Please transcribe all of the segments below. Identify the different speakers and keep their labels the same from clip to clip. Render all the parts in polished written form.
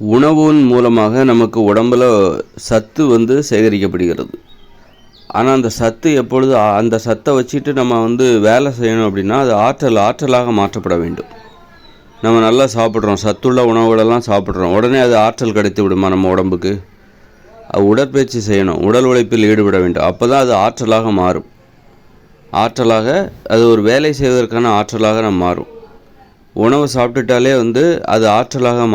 Speaker 1: உணவின் மூலமாக நமக்கு உடம்பில் சத்து சேகரிக்கப்படுகிறது. ஆனால் அந்த சத்து எப்பொழுது அந்த சத்தை வச்சுட்டு நம்ம வேலை செய்யணும் அப்படின்னா அது ஆற்றலாக மாற்றப்பட வேண்டும். நம்ம நல்லா சாப்பிட்றோம், சத்துள்ள உணவுகளெல்லாம் சாப்பிட்றோம், உடனே அது ஆற்றல் கிடைத்து விடுமா நம்ம உடம்புக்கு? உடற்பயிற்சி செய்யணும், உடல் உழைப்பில் ஈடுபட வேண்டும். அப்போ தான் அது ஆற்றலாக மாறும். அது ஒரு வேலை செய்வதற்கான ஆற்றலாக நம்ம மாறும். உணவு சாப்பிட்டுட்டாலே அது ஆற்றலாக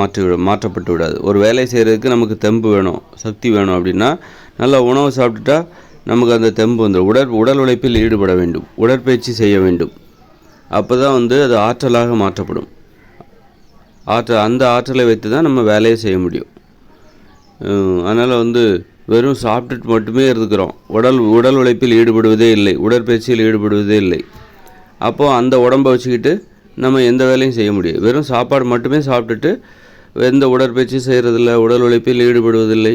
Speaker 1: மாற்றப்பட்டு விடாது. ஒரு வேலை செய்கிறதுக்கு நமக்கு தெம்பு வேணும், சக்தி வேணும் அப்படின்னா நல்லா உணவு சாப்பிட்டுட்டா நமக்கு அந்த தெம்பு உடல் உழைப்பில் ஈடுபட வேண்டும், உடற்பயிற்சி செய்ய வேண்டும். அப்போ தான் அது ஆற்றலாக மாற்றப்படும். அந்த ஆற்றலை வைத்து தான் நம்ம வேலையை செய்ய முடியும். அதனால் வெறும் சாப்பிட்டுட்டு மட்டுமே இருக்கிறோம், உடல் உழைப்பில் ஈடுபடுவதே இல்லை, உடற்பயிற்சியில் ஈடுபடுவதே இல்லை. அப்போது அந்த உடம்பை வச்சுக்கிட்டு நம்ம எந்த வேலையும் செய்ய முடியும். வெறும் சாப்பாடு மட்டுமே சாப்பிட்டுட்டு எந்த உடற்பயிற்சியும் செய்கிறதில்ல, உடல் உழைப்பில் ஈடுபடுவதில்லை.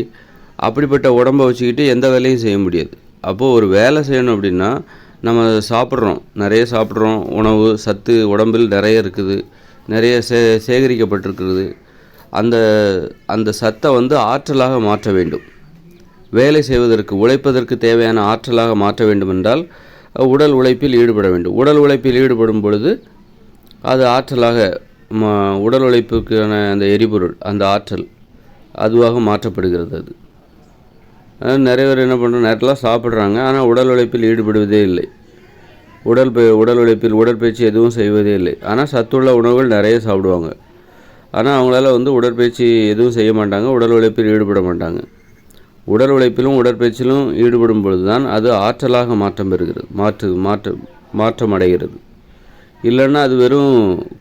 Speaker 1: அப்படிப்பட்ட உடம்பை வச்சுக்கிட்டு எந்த வேலையும் செய்ய முடியாது. அப்போது ஒரு வேலை செய்யணும் அப்படின்னா நம்ம சாப்பிட்றோம், நிறைய சாப்பிட்றோம், உணவு சத்து உடம்பில் நிறைய இருக்குது, நிறைய சேகரிக்கப்பட்டிருக்கிறது. அந்த சத்தை ஆற்றலாக மாற்ற வேண்டும். வேலை செய்வதற்கு உழைப்பதற்கு தேவையான ஆற்றலாக மாற்ற வேண்டும் என்றால் உடல் உழைப்பில் ஈடுபட வேண்டும். உடல் உழைப்பில் ஈடுபடும் பொழுது அது ஆற்றலாக உடல் உழைப்புக்கான அந்த எரிபொருள், அந்த ஆற்றல் அதுவாக மாற்றப்படுகிறது. அது நிறைய பேர் என்ன பண்ணுறாங்க, நேரத்தில் சாப்பிட்றாங்க, ஆனால் உடல் உழைப்பில் ஈடுபடுவதே இல்லை. உடல் உழைப்பில் உடற்பயிற்சி எதுவும் செய்வதே இல்லை. ஆனால் சத்துள்ள உணவுகள் நிறைய சாப்பிடுவாங்க, ஆனால் அவங்களால உடற்பயிற்சி எதுவும் செய்ய மாட்டாங்க, உடல் உழைப்பில் ஈடுபட மாட்டாங்க. உடல் உழைப்பிலும் உடற்பயிற்சியிலும் ஈடுபடும் பொழுது தான் அது ஆற்றலாக மாற்றம் பெறுகிறது, மாற்றம் அடைகிறது. இல்லைன்னா அது வெறும்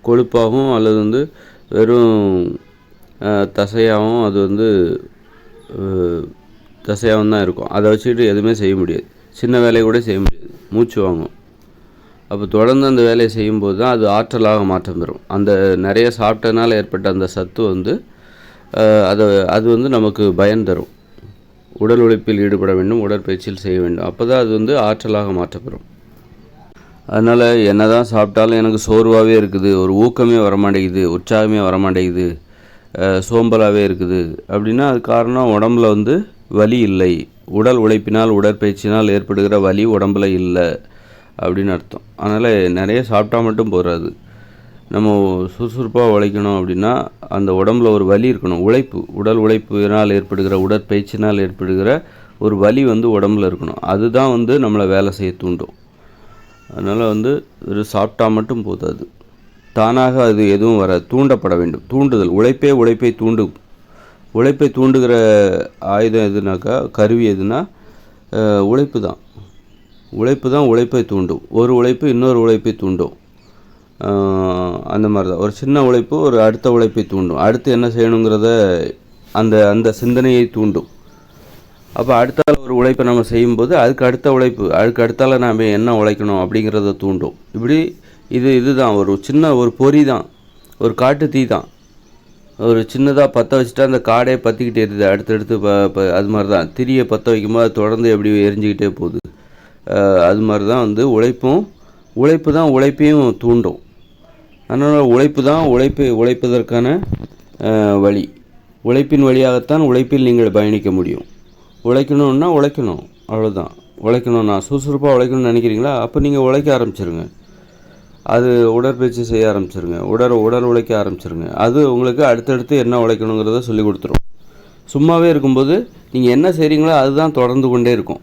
Speaker 1: கொழுப்பாகவும் அல்லது வெறும் தசையாகவும் தசையாகவும் தான் இருக்கும். அதை வச்சுக்கிட்டு எதுவுமே செய்ய முடியாது, சின்ன வேலையை கூட செய்ய முடியாது, மூச்சு வாங்கும். அப்போ தொடர்ந்து அந்த வேலையை செய்யும்போது தான் அது ஆற்றலாக மாற்றம் பெறும். அந்த நிறைய சாப்பிட்டதுனால ஏற்பட்ட அந்த சத்து அது நமக்கு பயன் தரும். உடல் உழைப்பில் ஈடுபட வேண்டும், உடற்பயிற்சியில் செய்ய வேண்டும். அப்போ தான் அது ஆற்றலாக மாற்றப்பெறும். அதனால் என்ன தான் சாப்பிட்டாலும் எனக்கு சோர்வாகவே இருக்குது, ஒரு ஊக்கமே வரமாட்டேங்குது, உற்சாகமே வரமாட்டேங்குது, சோம்பலாகவே இருக்குது அப்படின்னா அது காரணம் உடம்பில் வலி இல்லை. உடல் உழைப்பினால் உடற்பயிற்சினால் ஏற்படுகிற வலி உடம்பில் இல்லை அப்படின்னு அர்த்தம். அதனால் நிறைய சாப்பிட்டா மட்டும் போகாது. நம்ம சுறுசுறுப்பாக உழைக்கணும் அப்படின்னா அந்த உடம்பில் ஒரு வலி இருக்கணும். உடல் உழைப்பினால் ஏற்படுகிற உடற்பயிற்சினால் ஏற்படுகிற ஒரு வலி உடம்பில் இருக்கணும். அதுதான் நம்மளை வேலை செய்ய தூண்டும். அதனால் ஒரு சாப்பிட்டா மட்டும் போதாது, தானாக அது எதுவும் தூண்டப்பட வேண்டும். தூண்டுதல், உழைப்பை தூண்டும். உழைப்பை தூண்டுகிற ஆயுதம் எதுனாக்கா, கருவி எதுனா உழைப்பு தான் உழைப்பை தூண்டும். ஒரு உழைப்பு இன்னொரு உழைப்பை தூண்டும். அந்த மாதிரி தான் ஒரு சின்ன உழைப்பு ஒரு அடுத்த உழைப்பை தூண்டும். அடுத்து என்ன செய்யணுங்கிறத அந்த சிந்தனையை தூண்டும். அப்போ அடுத்தால ஒரு உழைப்பை நம்ம செய்யும்போது அதுக்கு அடுத்தால நாம் என்ன உழைக்கணும் அப்படிங்கிறத தூண்டும். இப்படி இதுதான் ஒரு பொறி தான், ஒரு காட்டு தீ தான். ஒரு சின்னதாக பற்ற வச்சுட்டா அந்த காடே பற்றிக்கிட்டே இருக்குது அடுத்தடுத்து. அது மாதிரி தான் திரியை பற்ற வைக்கும்போது அது தொடர்ந்து எப்படி எரிஞ்சிக்கிட்டே போகுது. அது மாதிரி தான் உழைப்பு தான் உழைப்பையும் தூண்டும். அதனால் உழைப்பதற்கான வழி. உழைப்பின் வழியாகத்தான் உழைப்பில் நீங்கள் பயணிக்க முடியும். உழைக்கணும்னா உழைக்கணும், அவ்வளோதான். உழைக்கணும்னா சுறுசுறுப்பாக உழைக்கணும்னு நினைக்கிறீங்களா, அப்போ நீங்கள் உழைக்க ஆரம்பிச்சிருங்க. அது உடற்பயிற்சி செய்ய ஆரம்பிச்சிருங்க, உடல் உழைக்க ஆரம்பிச்சிருங்க. அது உங்களுக்கு அடுத்தடுத்து என்ன உழைக்கணுங்கிறத சொல்லி கொடுத்துரும். சும்மாவே இருக்கும்போது நீங்கள் என்ன செய்கிறீங்களோ அதுதான் தொடர்ந்து கொண்டே இருக்கும்.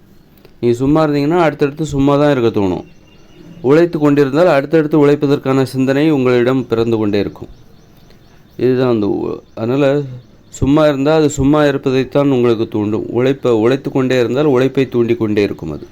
Speaker 1: நீங்கள் சும்மா இருந்தீங்கன்னா அடுத்தடுத்து சும்மா தான் இருக்க தோணும். உழைத்து கொண்டிருந்தால் அடுத்தடுத்து உழைப்பதற்கான சிந்தனை உங்களிடம் பிறந்து கொண்டே இருக்கும். இதுதான் அதனால் சும்மா இருந்தால் அது சும்மா இருப்பதைத்தான் உங்களுக்கு தூண்டும். உழைத்து கொண்டே இருந்தால் உழைப்பை தூண்டி கொண்டே இருக்கும் அது.